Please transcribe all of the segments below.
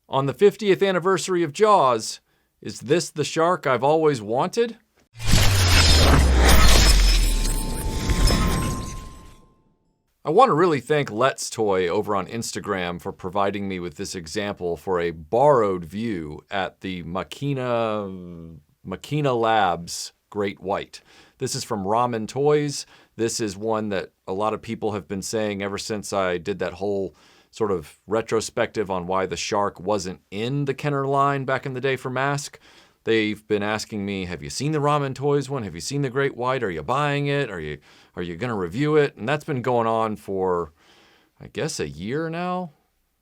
On the 50th anniversary of Jaws, is this the shark I've always wanted? I want to really thank Let's Toy over on Instagram for providing me with this example for a borrowed view at the Makina Labs Great White. This is from Ramen Toys. This is one that a lot of people have been saying ever since I did that whole sort of retrospective on why the shark wasn't in the Kenner line back in the day for Mask. They've been asking me, have you seen the Ramen Toys one? Have you seen the Great White? Are you buying it? Are you going to review it? And that's been going on for, I guess, a year now,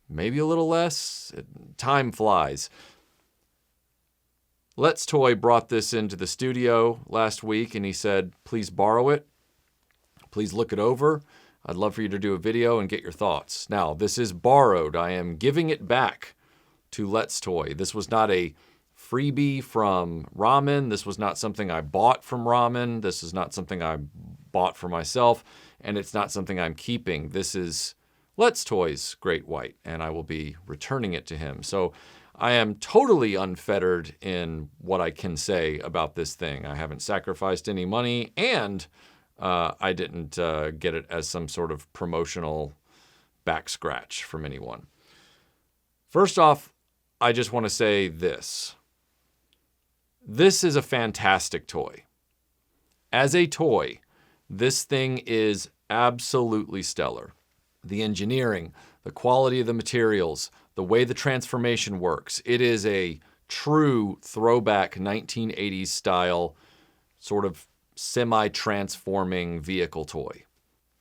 maybe a little less. Time flies. Let's Toy brought this into the studio last week, and he said, please borrow it. Please look it over. I'd love for you to do a video and get your thoughts. Now, this is borrowed. I am giving it back to Let's Toy. This was not a freebie from Ramen. This was not something I bought from Ramen. This is not something I bought for myself, and it's not something I'm keeping. This is Let's Toy's Great White, and I will be returning it to him. So I am totally unfettered in what I can say about this thing. I haven't sacrificed any money, and I didn't get it as some sort of promotional back scratch from anyone. First off, I just want to say this. This is a fantastic toy. As a toy, this thing is absolutely stellar. The engineering, the quality of the materials, the way the transformation works. It is a true throwback 1980s style sort of semi-transforming vehicle toy.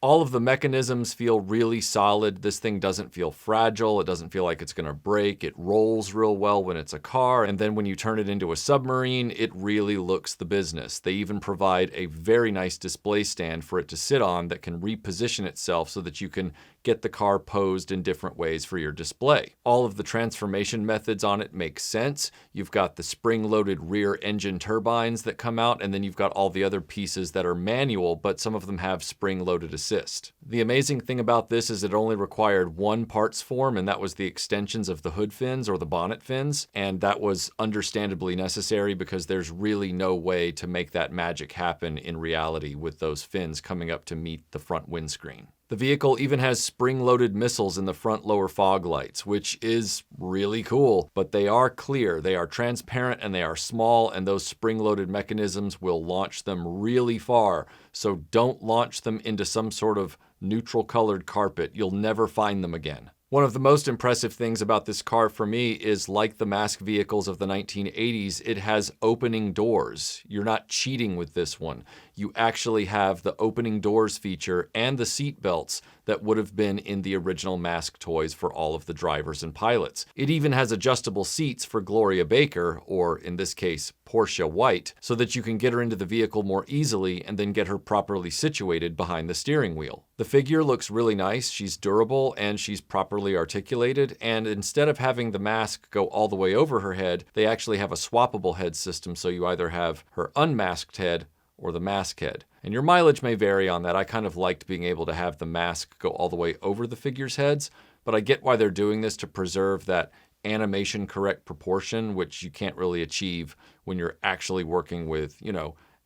All of the mechanisms feel really solid. This thing doesn't feel fragile. It doesn't feel like it's going to break. It rolls real well when it's a car. And then when you turn it into a submarine, it really looks the business. They even provide a very nice display stand for it to sit on that can reposition itself so that you can get the car posed in different ways for your display. All of the transformation methods on it make sense. You've got the spring-loaded rear engine turbines that come out, and then you've got all the other pieces that are manual, but some of them have spring-loaded assist. The amazing thing about this is it only required one parts form, and that was the extensions of the hood fins or the bonnet fins, and that was understandably necessary because there's really no way to make that magic happen in reality with those fins coming up to meet the front windscreen. The vehicle even has spring-loaded missiles in the front lower fog lights, which is really cool, but they are clear, they are transparent, and they are small, and those spring-loaded mechanisms will launch them really far. So don't launch them into some sort of neutral-colored carpet. You'll never find them again. One of the most impressive things about this car for me is, like the Mask vehicles of the 1980s, it has opening doors. You're not cheating with this one. You actually have the opening doors feature and the seat belts that would have been in the original Mask toys for all of the drivers and pilots. It even has adjustable seats for Gloria Baker, or in this case, Portia White, so that you can get her into the vehicle more easily and then get her properly situated behind the steering wheel. The figure looks really nice. She's durable and she's properly articulated, and instead of having the mask go all the way over her head, they actually have a swappable head system, so you either have her unmasked head or the mask head. And your mileage may vary on that. I kind of liked being able to have the mask go all the way over the figure's heads, but I get why they're doing this to preserve that animation correct proportion, which you can't really achieve when you're actually working with,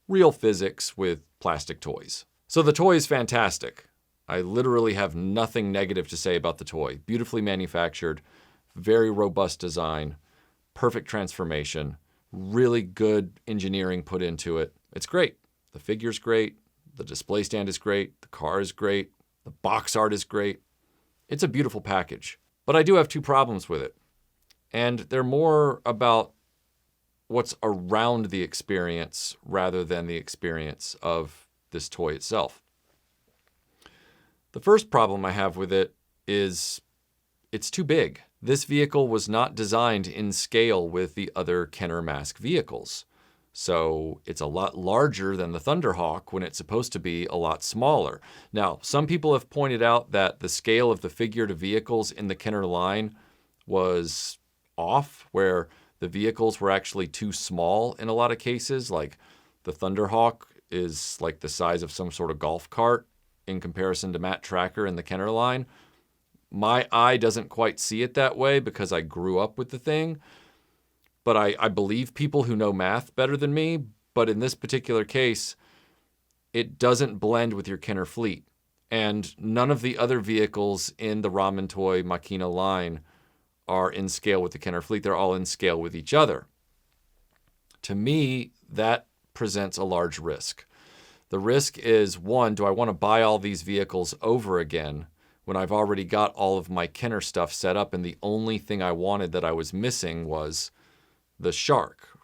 real physics with plastic toys. So the toy is fantastic. I literally have nothing negative to say about the toy. Beautifully manufactured, very robust design, perfect transformation, really good engineering put into it. It's great. The figure's great. The display stand is great. The car is great. The box art is great. It's a beautiful package. But I do have two problems with it. And they're more about what's around the experience rather than the experience of this toy itself. The first problem I have with it is it's too big. This vehicle was not designed in scale with the other Kenner Mask vehicles. So it's a lot larger than the Thunderhawk when it's supposed to be a lot smaller. Now, some people have pointed out that the scale of the figure to vehicles in the Kenner line was off, where the vehicles were actually too small in a lot of cases. Like the Thunderhawk is like the size of some sort of golf cart in comparison to Matt Tracker in the Kenner line. My eye doesn't quite see it that way because I grew up with the thing. But I believe people who know math better than me. But in this particular case, it doesn't blend with your Kenner fleet. And none of the other vehicles in the Ramen Toy Makina line are in scale with the Kenner fleet. They're all in scale with each other. To me, that presents a large risk. The risk is, one, do I want to buy all these vehicles over again when I've already got all of my Kenner stuff set up and the only thing I wanted that I was missing was the Shark,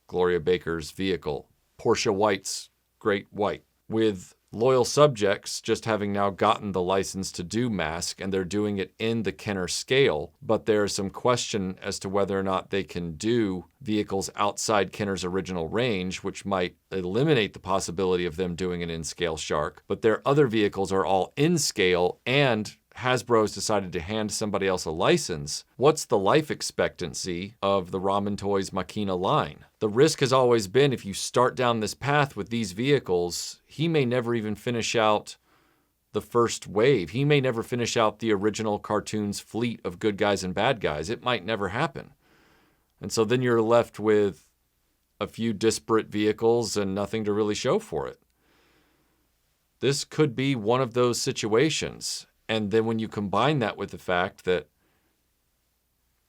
Gloria Baker's vehicle, Porsche White's Great White. With loyal subjects just having now gotten the license to do mask, and they're doing it in the Kenner scale, but there's some question as to whether or not they can do vehicles outside Kenner's original range, which might eliminate the possibility of them doing an in-scale Shark. But their other vehicles are all in scale, and Hasbro's decided to hand somebody else a license. What's the life expectancy of the Ramen Toys Makina line? The risk has always been, if you start down this path with these vehicles, he may never even finish out the first wave. He may never finish out the original cartoon's fleet of good guys and bad guys. It might never happen. And so then you're left with a few disparate vehicles and nothing to really show for it. This could be one of those situations. And then when you combine that with the fact that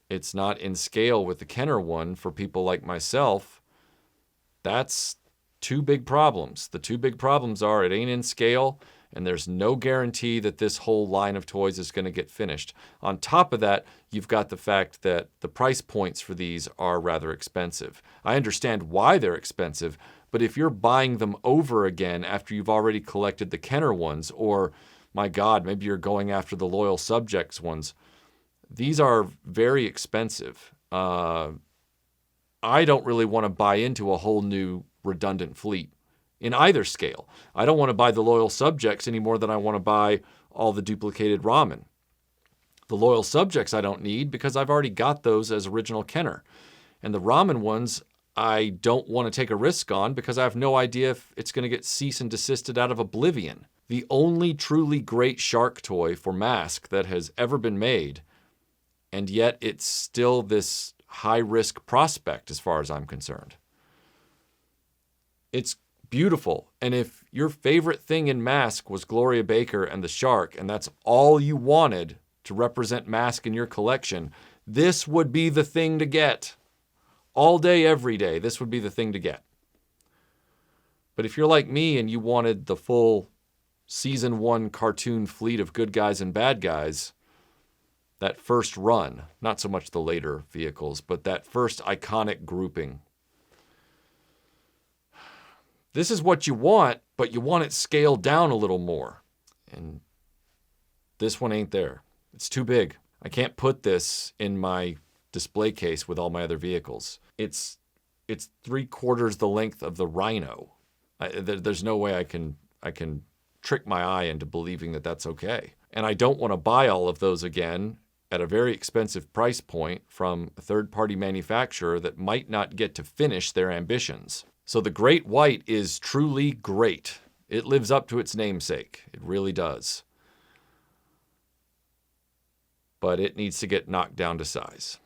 it's not in scale with the Kenner one for people like myself, that's two big problems. The two big problems are it ain't in scale, and there's no guarantee that this whole line of toys is going to get finished. On top of that, you've got the fact that the price points for these are rather expensive. I understand why they're expensive, but if you're buying them over again after you've already collected the Kenner ones, or my God, maybe you're going after the loyal subjects ones, these are very expensive. I don't really want to buy into a whole new redundant fleet in either scale. I don't want to buy the loyal subjects any more than I want to buy all the duplicated Ramen. The loyal subjects I don't need because I've already got those as original Kenner. And the Ramen ones I don't want to take a risk on because I have no idea if it's going to get cease and desisted out of oblivion. The only truly great Shark toy for mask that has ever been made, and yet it's still this high-risk prospect as far as I'm concerned. It's beautiful, and if your favorite thing in mask was Gloria Baker and the Shark, and that's all you wanted to represent mask in your collection, this would be the thing to get. All day, every day, this would be the thing to get. But if you're like me and you wanted the full Season 1 cartoon fleet of good guys and bad guys, that first run, not so much the later vehicles, but that first iconic grouping. This is what you want, but you want it scaled down a little more. And this one ain't there. It's too big. I can't put this in my display case with all my other vehicles. It's 3/4 the length of the Rhino. There's no way I can trick my eye into believing that that's okay. And I don't want to buy all of those again at a very expensive price point from a third-party manufacturer that might not get to finish their ambitions. So the Great White is truly great. It lives up to its namesake. It really does. But it needs to get knocked down to size.